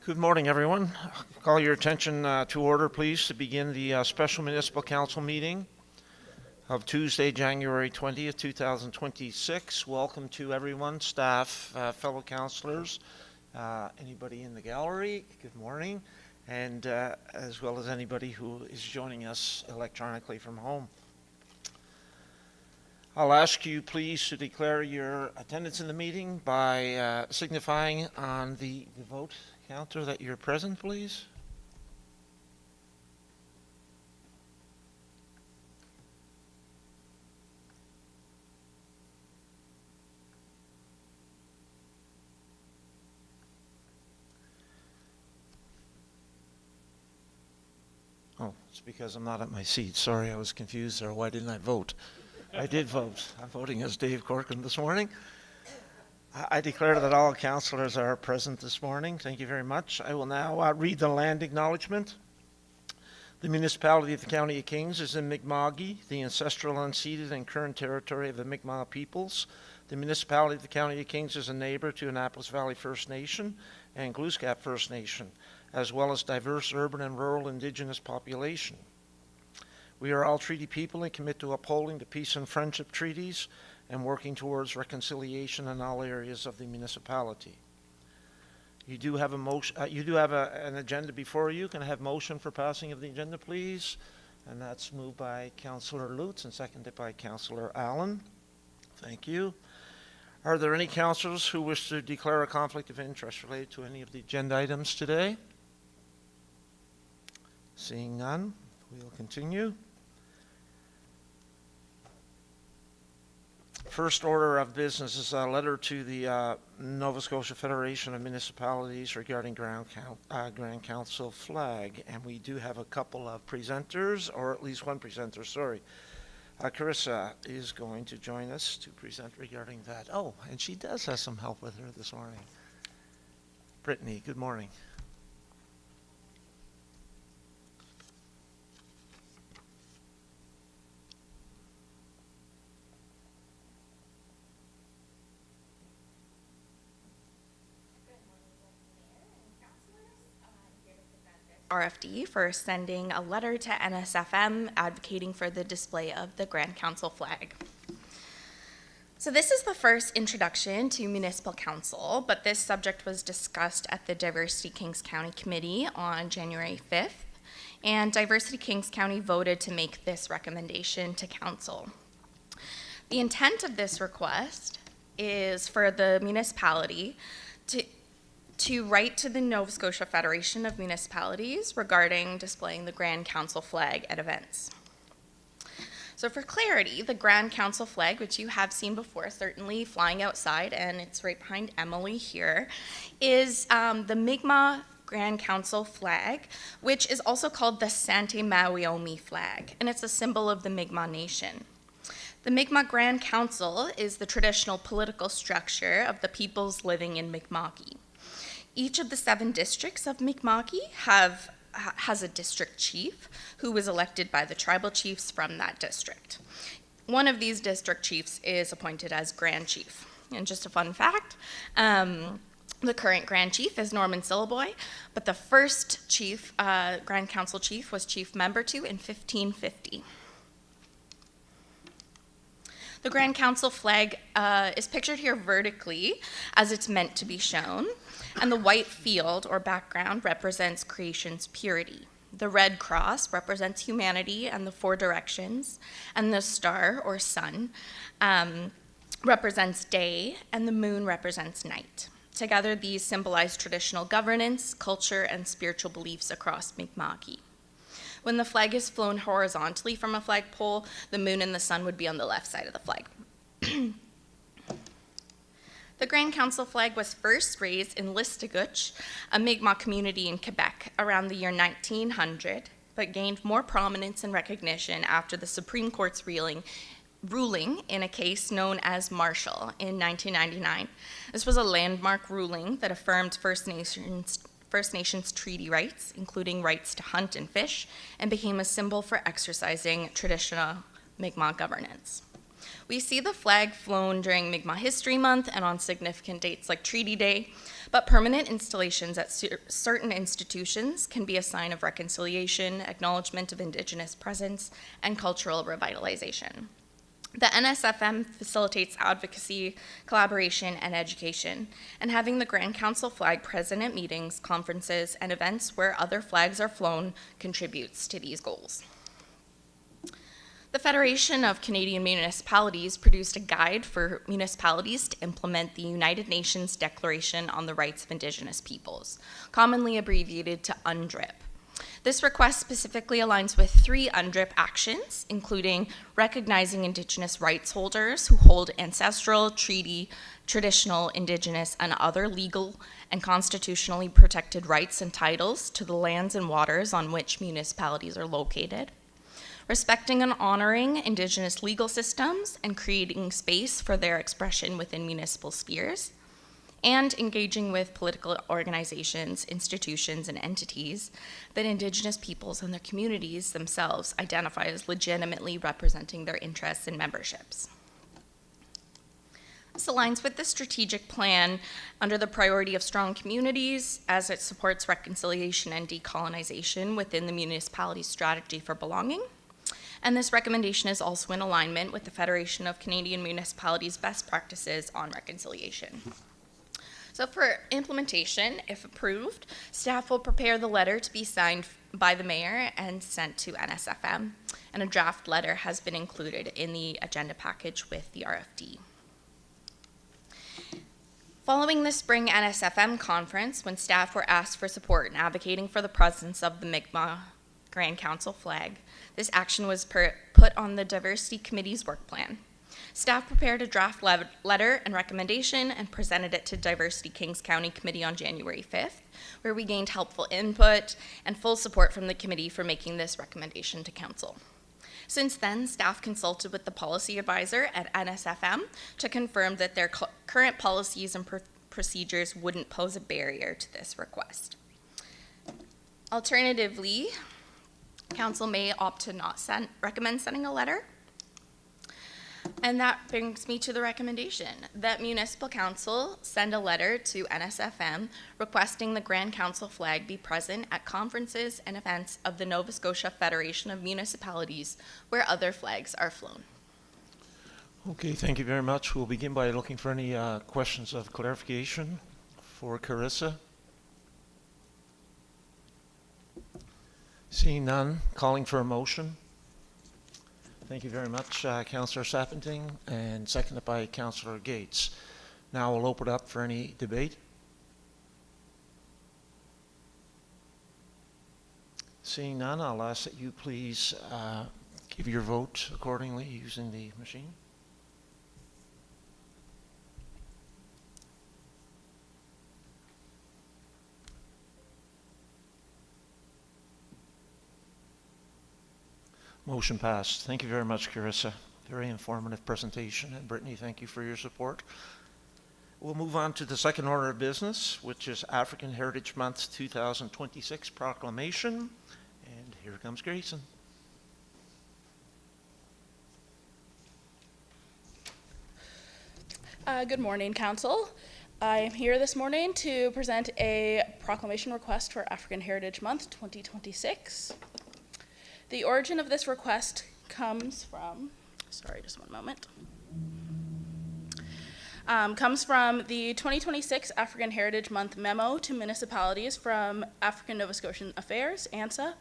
Good morning, everyone. Call your attention to order, please, to begin the special municipal council meeting of Tuesday, January 20th, 2026. Welcome to everyone, staff, fellow councilors, anybody in the gallery, good morning, and as well as anybody who is joining us electronically from home. I'll ask you please to declare your attendance in the meeting by signifying on the vote counter that you're present, please. Oh, it's because I'm not at my seat. Sorry, I was confused there. Why didn't I vote? I did vote. I'm voting as Dave Corcoran this morning. I declare that all councillors are present this morning. Thank you very much. I will now read the land acknowledgement. The municipality of the County of Kings is in Mi'kma'ki, the ancestral, unceded, and current territory of the Mi'kmaq peoples. The municipality of the County of Kings is a neighbor to Annapolis Valley First Nation and Glooscap First Nation, as well as diverse urban and rural Indigenous population. We are all treaty people and commit to upholding the peace and friendship treaties and working towards reconciliation in all areas of the municipality. You do have an agenda before you. Can I have motion for passing of the agenda, please? And that's moved by Councillor Lutz and seconded by Councillor Allen. Thank you. Are there any councillors who wish to declare a conflict of interest related to any of the agenda items today? Seeing none, we will continue. First order of business is a letter to the Nova Scotia Federation of Municipalities regarding Grand Council flag. And we do have a couple of presenters, or at least one presenter, sorry. Carissa is going to join us to present regarding that. Oh, and she does have some help with her this morning. Brittany, good morning. RFD for sending a letter to NSFM advocating for the display of the Grand Council flag. So this is the first introduction to municipal council, but this subject was discussed at the Diversity Kings County Committee on January 5th, and Diversity Kings County voted to make this recommendation to council. The intent of this request is for the municipality to write to the Nova Scotia Federation of Municipalities regarding displaying the Grand Council flag at events. So for clarity, the Grand Council flag, which you have seen before, certainly flying outside, and it's right behind Emily here, is the Mi'kmaq Grand Council flag, which is also called the Sante Mawiomi flag, and it's a symbol of the Mi'kmaq Nation. The Mi'kmaq Grand Council is the traditional political structure of the peoples living in Mi'kma'ki. Each of the 7 districts of Mi'kma'ki has a district chief who was elected by the tribal chiefs from that district. One of these district chiefs is appointed as Grand Chief. And just a fun fact, the current Grand Chief is Norman Syllaboy, but the first chief, Grand Council chief, was Chief Membertou in 1550. The Grand Council flag is pictured here vertically as it's meant to be shown, and the white field or background represents creation's purity. The red cross represents humanity and the 4 directions, and the star or sun represents day, and the moon represents night. Together, these symbolize traditional governance, culture, and spiritual beliefs across Mi'kma'ki. When the flag is flown horizontally from a flagpole, the moon and the sun would be on the left side of the flag. The Grand Council flag was first raised in Listigouche, a Mi'kmaq community in Quebec, around the year 1900, but gained more prominence and recognition after the Supreme Court's ruling in a case known as Marshall in 1999. This was a landmark ruling that affirmed First Nations treaty rights, including rights to hunt and fish, and became a symbol for exercising traditional Mi'kmaq governance. We see the flag flown during Mi'kmaq History Month and on significant dates like Treaty Day, but permanent installations at certain institutions can be a sign of reconciliation, acknowledgement of Indigenous presence, and cultural revitalization. The NSFM facilitates advocacy, collaboration, and education, and having the Grand Council flag present at meetings, conferences, and events where other flags are flown contributes to these goals. The Federation of Canadian Municipalities produced a guide for municipalities to implement the United Nations Declaration on the Rights of Indigenous Peoples, commonly abbreviated to UNDRIP. This request specifically aligns with 3 UNDRIP actions, including recognizing Indigenous rights holders who hold ancestral, treaty, traditional, Indigenous, and other legal and constitutionally protected rights and titles to the lands and waters on which municipalities are located, respecting and honoring Indigenous legal systems and creating space for their expression within municipal spheres, and engaging with political organizations, institutions, and entities that Indigenous peoples and their communities themselves identify as legitimately representing their interests and memberships. This aligns with the strategic plan under the priority of strong communities as it supports reconciliation and decolonization within the municipality's strategy for belonging. And this recommendation is also in alignment with the Federation of Canadian Municipalities' best practices on reconciliation. So for implementation, if approved, staff will prepare the letter to be signed by the mayor and sent to NSFM, and a draft letter has been included in the agenda package with the RFD. Following the spring NSFM conference, when staff were asked for support in advocating for the presence of the Mi'kmaq Grand Council flag, this action was put on the Diversity Committee's work plan. Staff prepared a draft letter and recommendation and presented it to Diversity Kings County Committee on January 5th, where we gained helpful input and full support from the committee for making this recommendation to council. Since then, staff consulted with the policy advisor at NSFM to confirm that their current policies and procedures wouldn't pose a barrier to this request. Alternatively, council may opt to not recommend sending a letter. And that brings me to the recommendation that Municipal Council send a letter to NSFM requesting the Grand Council flag be present at conferences and events of the Nova Scotia Federation of Municipalities where other flags are flown. Okay, thank you very much. We'll begin by looking for any questions of clarification for Carissa. Seeing none, calling for a motion. Thank you very much, Councillor Sappington, and seconded by Councillor Gates. Now we'll open it up for any debate. Seeing none, I'll ask that you please give your vote accordingly using the machine. Motion passed. Thank you very much, Carissa. Very informative presentation. And Brittany, thank you for your support. We'll move on to the second order of business, which is African Heritage Month 2026 Proclamation. And here comes Grayson. Good morning, Council. I am here this morning to present a proclamation request for African Heritage Month 2026. The origin of this request comes from, comes from the 2026 African Heritage Month memo to municipalities from African Nova Scotian Affairs, ANSA,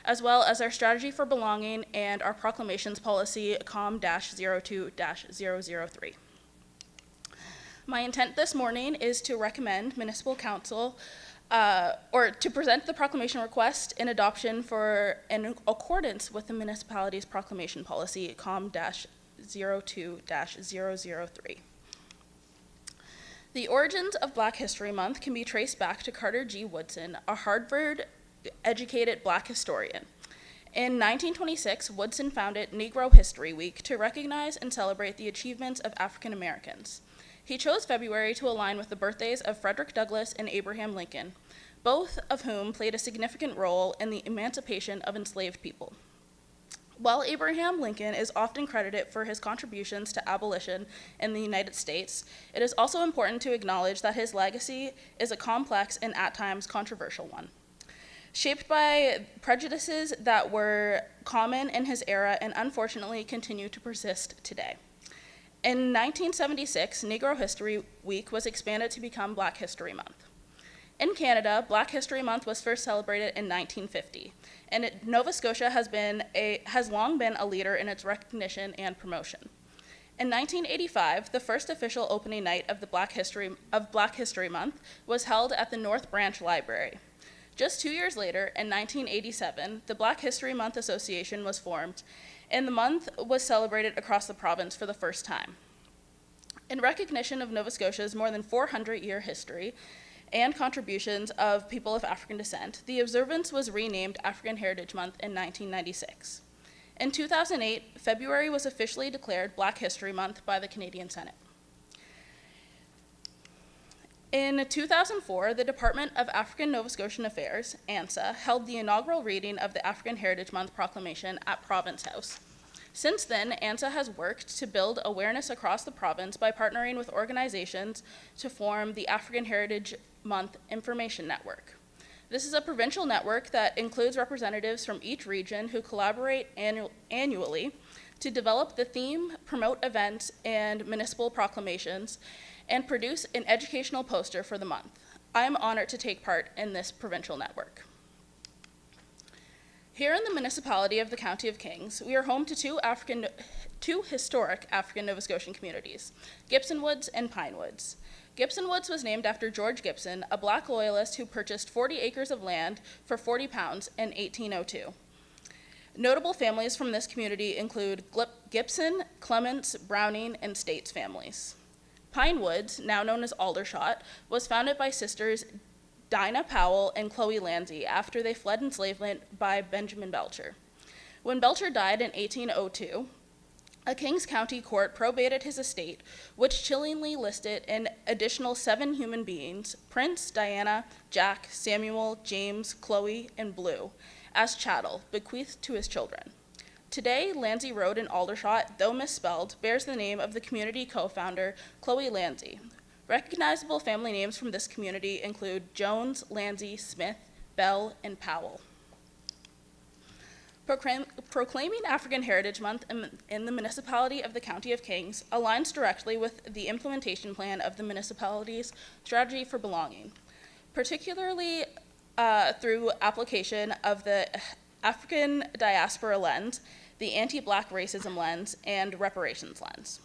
as well as our strategy for belonging and our proclamations policy COM-02-003. My intent this morning is to recommend Municipal Council or to present the proclamation request in adoption for in accordance with the municipality's proclamation policy COM-02-003. The origins of Black History Month can be traced back to Carter G. Woodson, a Harvard-educated Black historian. In 1926, Woodson founded Negro History Week to recognize and celebrate the achievements of African Americans. He chose February to align with the birthdays of Frederick Douglass and Abraham Lincoln, both of whom played a significant role in the emancipation of enslaved people. While Abraham Lincoln is often credited for his contributions to abolition in the United States, it is also important to acknowledge that his legacy is a complex and at times controversial one, shaped by prejudices that were common in his era and unfortunately continue to persist today. In 1976, Negro History Week was expanded to become Black History Month. In Canada, Black History Month was first celebrated in 1950, and Nova Scotia has long been a leader in its recognition and promotion. In 1985, the first official opening night of Black History Month was held at the North Branch Library. Just 2 years later, in 1987, the Black History Month Association was formed, and the month was celebrated across the province for the first time. In recognition of Nova Scotia's more than 400-year history and contributions of people of African descent, the observance was renamed African Heritage Month in 1996. In 2008, February was officially declared Black History Month by the Canadian Senate. In 2004, the Department of African Nova Scotian Affairs, ANSA, held the inaugural reading of the African Heritage Month Proclamation at Province House. Since then, ANSA has worked to build awareness across the province by partnering with organizations to form the African Heritage Month Information Network. This is a provincial network that includes representatives from each region who collaborate annually to develop the theme, promote events and municipal proclamations, and produce an educational poster for the month. I am honored to take part in this provincial network. Here in the municipality of the County of Kings, we are home to two historic African Nova Scotian communities, Gibson Woods and Pine Woods. Gibson Woods was named after George Gibson, a Black loyalist who purchased 40 acres of land for 40 pounds in 1802. Notable families from this community include Gibson, Clements, Browning, and States families. Pine Woods, now known as Aldershot, was founded by sisters Dinah Powell and Chloe Landsey after they fled enslavement by Benjamin Belcher. When Belcher died in 1802, a Kings County court probated his estate, which chillingly listed an additional 7 human beings, Prince, Diana, Jack, Samuel, James, Chloe, and Blue, as chattel, bequeathed to his children. Today, Landsey Road in Aldershot, though misspelled, bears the name of the community co-founder, Chloe Landsey. Recognizable family names from this community include Jones, Landsey, Smith, Bell, and Powell. Proclaiming African Heritage Month in the municipality of the County of Kings aligns directly with the implementation plan of the municipality's strategy for belonging, particularly through application of the African diaspora lens, the anti-Black racism lens, and reparations lens.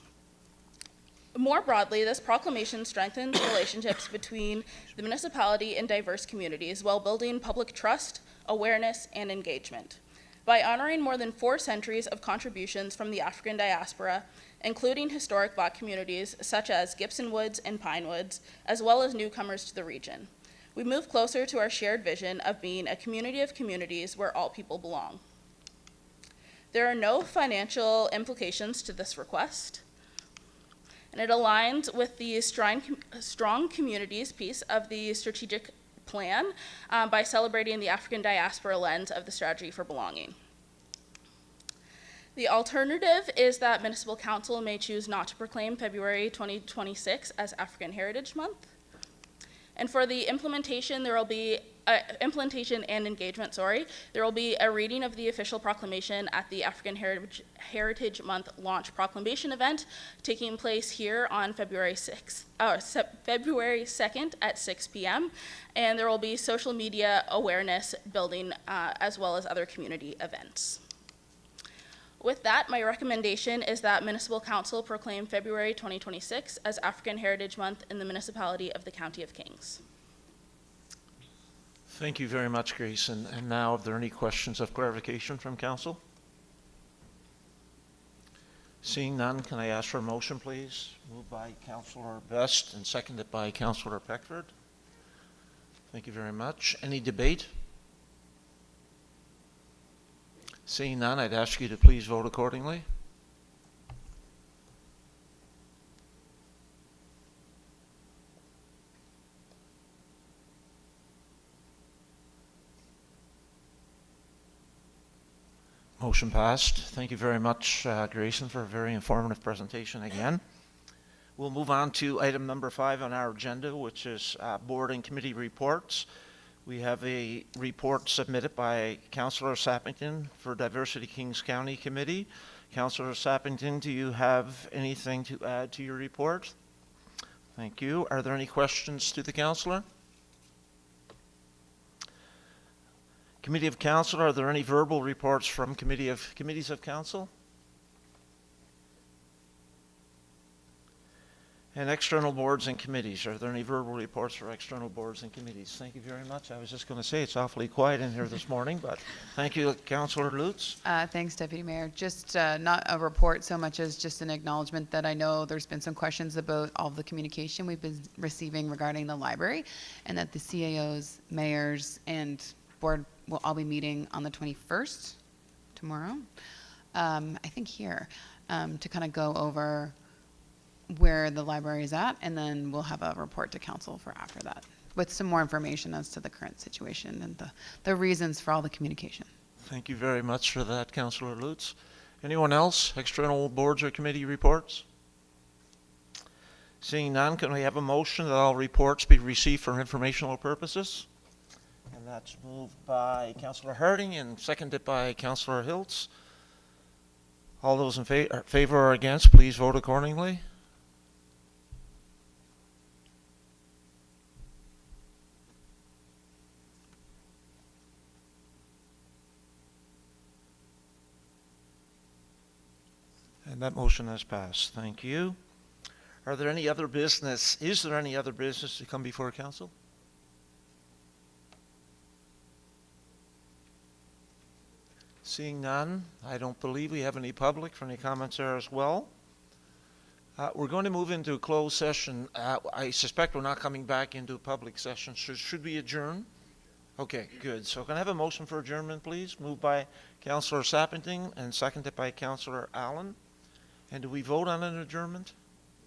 More broadly, this proclamation strengthens relationships between the municipality and diverse communities while building public trust, awareness, and engagement. By honoring more than 4 centuries of contributions from the African diaspora, including historic Black communities such as Gibson Woods and Pine Woods, as well as newcomers to the region, we move closer to our shared vision of being a community of communities where all people belong. There are no financial implications to this request, and it aligns with the strong communities piece of the strategic plan by celebrating the African diaspora lens of the strategy for belonging. The alternative is that Municipal Council may choose not to proclaim February 2026 as African Heritage Month. And for the implementation, there will be implementation and engagement, there will be a reading of the official proclamation at the African Heritage Month launch proclamation event taking place here on February 2nd at 6 p.m. And there will be social media awareness building as well as other community events. With that, my recommendation is that Municipal Council proclaim February 2026 as African Heritage Month in the municipality of the County of Kings. Thank you very much, Grace. And now, are there any questions of clarification from Council? Seeing none, can I ask for a motion, please? Moved by Councillor Best and seconded by Councillor Peckford. Thank you very much. Any debate? Seeing none, I'd ask you to please vote accordingly. Motion passed. Thank you very much, Grayson, for a very informative presentation again. We'll move on to item number 5 on our agenda, which is board and committee reports. We have a report submitted by Councillor Sappington for Diversity Kings County Committee. Councillor Sappington, do you have anything to add to your report? Thank you. Are there any questions to the councillor? Committee of Council, are there any verbal reports from committees of council? And external boards and committees, are there any verbal reports for external boards and committees? Thank you very much. I was just going to say it's awfully quiet in here this morning, but thank you, Councillor Lutz. Thanks, Deputy Mayor. Just not a report so much as just an acknowledgement that I know there's been some questions about all the communication we've been receiving regarding the library, and that the CAOs, mayors, and board will all be meeting on the 21st, tomorrow, I think here, to kind of go over where the library is at, and then we'll have a report to council for after that with some more information as to the current situation and the reasons for all the communication. Thank you very much for that, Councillor Lutz. Anyone else? External boards or committee reports? Seeing none, can we have a motion that all reports be received for informational purposes? And that's moved by Councillor Harding and seconded by Councillor Hiltz. All those in favor or against, please vote accordingly. And that motion has passed. Thank you. Are there any other business? Is there any other business to come before council? Seeing none, I don't believe we have any public for any comments there as well. We're going to move into a closed session. I suspect we're not coming back into a public session. Should we adjourn? Okay, good. So can I have a motion for adjournment, please? Moved by Councillor Sappington and seconded by Councillor Allen. And do we vote on an adjournment?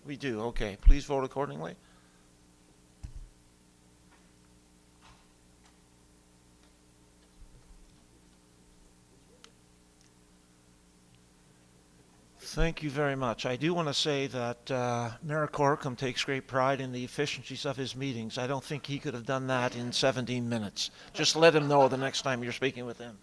We do. Okay. Please vote accordingly. Thank you very much. I do want to say that Mayor Corkum takes great pride in the efficiencies of his meetings. I don't think he could have done that in 17 minutes. Just let him know the next time you're speaking with him.